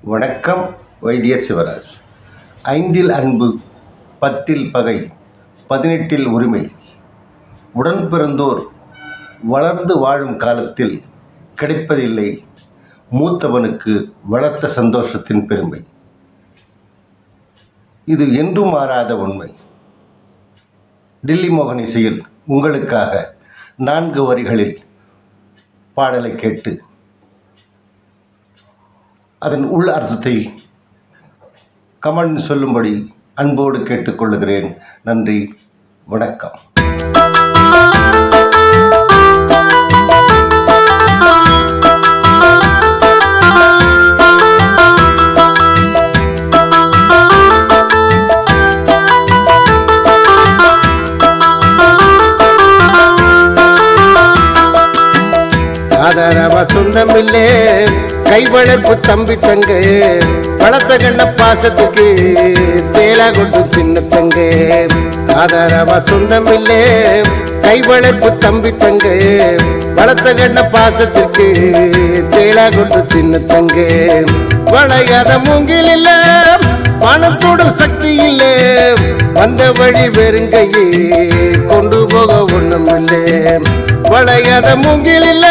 வணக்கம். வைத்தியர் சிவராஜ். 5ல் அன்பு, 10ல் பகை, 18ல் உரிமை. உடன் பிறந்தோர் வளர்ந்து வாழும் காலத்தில் கிடைப்பதில்லை மூத்தவனுக்கு வளர்த்த சந்தோஷத்தின் பெருமை. இது என்றும் மாறாத உண்மை. டில்லி மோகன் இசையில் உங்களுக்காக 4 வரிகளில் பாடலை கேட்டு அதன் உள் அர்த்தத்தை கமெண்ட் சொல்லும்படி அன்போடு கேட்டுக்கொள்கிறேன். நன்றி, வணக்கம். ஆதரவ சொந்தமில்லே கைவளர்ப்பு தம்பி தங்க வளர்த்த கண்ண பாசத்துக்கு தேலா கொட்டும் சின்ன தங்க. ஆதரவ சொந்தமில்லே கைவளர்ப்பு தம்பி தங்க வளர்த்த கண்ண பாசத்துக்கு தேலா கொட்டும் சின்ன தங்க. வளையாத மூங்கில் இல்ல, பணத்தோடு சக்தி இல்ல, வந்த வழி வெறுங்கையே கொண்டு போக ஒண்ணும் இல்லை. வளையாத மூங்கில் இல்ல,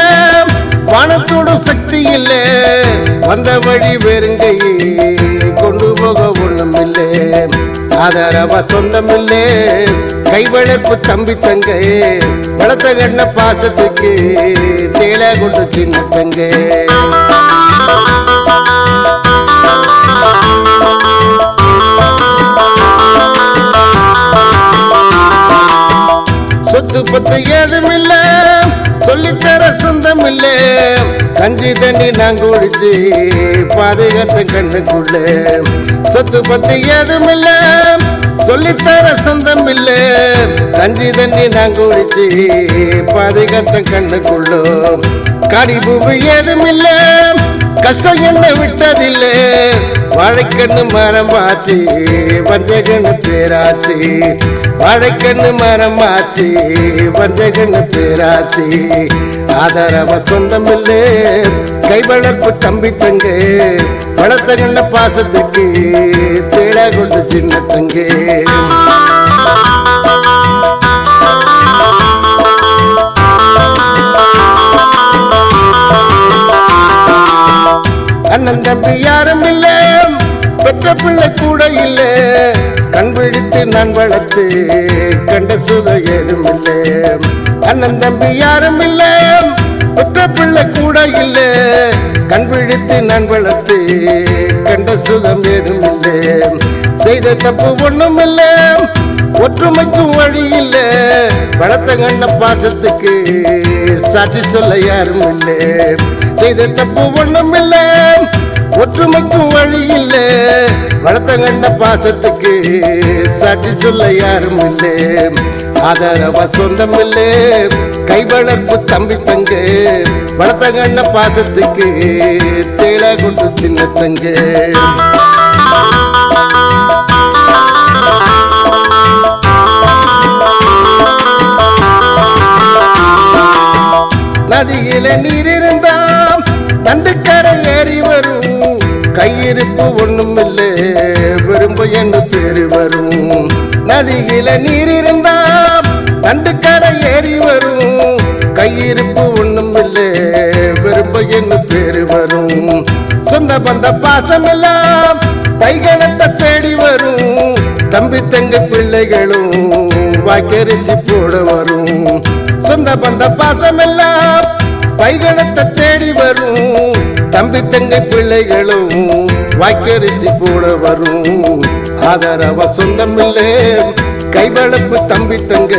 பணத்தோடு சக்தி இல்ல, வந்த வழி வெறுங்கையே கொண்டு போக ஒண்ணும் இல்லை. ஆதரவ சொந்தம் இல்லே கைவளர்ப்பு தம்பி தங்க வளர்த்த கண்ண பாசத்துக்கு தேலா கொண்டு சின்ன தங்க. சொத்து பத்து ஏதும் இல்ல, சொல்லித்தர சொந்தம் இல்ல, கஞ்சி தண்ணி நான் குடிச்சு பாதுகாத்த கண்ணுக்குள்ள. சொத்து பத்து ஏதும் இல்ல, சொல்லித்தர சொந்தம் இல்ல, கஞ்சி தண்ணி நான் குடிச்சு பாதுகாத்த கண்ணுக்குள்ள. காடி பூவு ஏதும் இல்ல, கஷ்டம் என்ன விட்டதில்லை, வாழைக்கண்ணு மரமாச்சு வஞ்சகண்ணு பேராச்சு. வாழைக்கண்ணு மரமாச்சு வஞ்சகண்ணு பேராச்சு. ஆதரவ சொந்தம் இல்லே கைவளர்ப்பு தம்பி தங்க வளர்த்த கண்ண பாசத்துக்கு தேடா கொண்டு சின்ன தங்க. அண்ணன் தம்பி யாரும் இல்ல, பெற்ற பிள்ளை கூட இல்ல, கண் விழித்து நான் வளர்த்து கண்ட சுத ஏதும் இல்லை. அண்ணன் தம்பி யாரும் இல்ல, பெற்ற பிள்ளை கூட இல்ல, கண் விழித்து நான் வளர்த்து கண்ட சுகம் ஏதும் இல்லை. செய்த தப்பு ஒண்ணும் இல்ல, ஒற்றுமைக்கும் வழி இல்ல, வளர்த்த கண்ண பாசத்துக்கு சாட்சி சொல்ல யாரும் இல்லை. செய்த தப்பு ஒண்ணும் இல்ல, ஒற்றுமைக்கும் வழி இல்ல, வளர்த்த கண்ண பாசத்துக்கு சாட்சி சொல்ல யாரும் இல்லை. ஆதரவ சொந்தம் இல்லே கைவளர்ப்பு தம்பி தங்க வளர்த்த கண்ண பாசத்துக்கு தேலா கொண்டு சின்ன தங்க. நதியில நீர் இருந்தா தண்டுக்கரை ஏறி வரும், கையிருப்பு ஒண்ணும் இல்லை விரும்ப என்று பேரு வரும். நதியில நீர் இருந்தா தண்டுக்கரை ஏறி வரும், கையிருப்பு ஒண்ணும் இல்லை விரும்ப என்று பேரு வரும். சொந்த பந்த பாசம் எல்லாம் கைகணத்தை தேடி வரும், தம்பி தங்க பிள்ளைகளும் வாக்கரிசி போட வரும். சொந்த பந்த பாசம் எல்லாம் பைகணத்தை தேடி வரும், தம்பி தங்கை பிள்ளைகளும் வாக்கரிசி போட வரும். ஆதரவ சொந்தம் இல்லே கைவளர்ப்பு தம்பி தங்க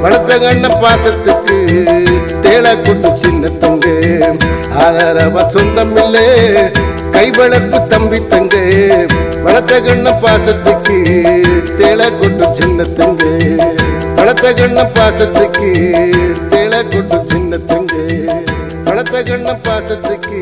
வளர்த்த கண்ண பாசத்துக்கு தேலா கொண்டு சின்ன தங்க. ஆதரவ சொந்தம் இல்லே கைவளர்ப்பு தம்பி தங்க வளர்த்த கண்ண பாசத்துக்கு தேலா கொண்டு சின்ன தங்க. வளர்த்த கண்ண பாசத்துக்கு தேலா கொண்டு சின்ன தங்க. வளர்த்த கண்ண பாசத்துக்கு